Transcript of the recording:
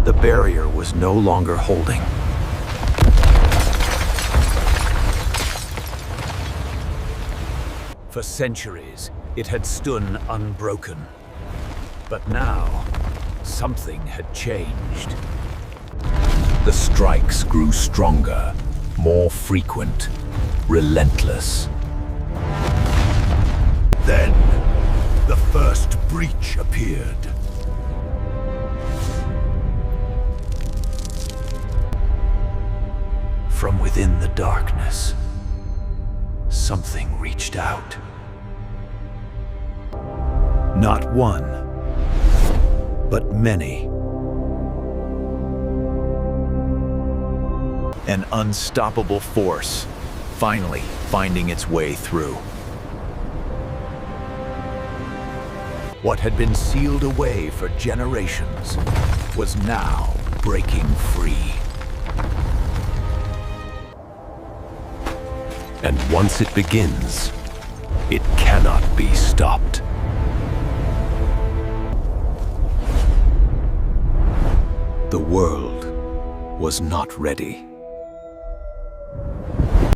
The barrier was no longer holding. For centuries, it had stood unbroken. But now, something had changed. The strikes grew stronger, more frequent, relentless. Then, the first breach appeared. From within the darkness, something reached out. Not one, but many. An unstoppable force, finally finding its way through. What had been sealed away for generations was now breaking free. And once it begins, it cannot be stopped. The world was not ready.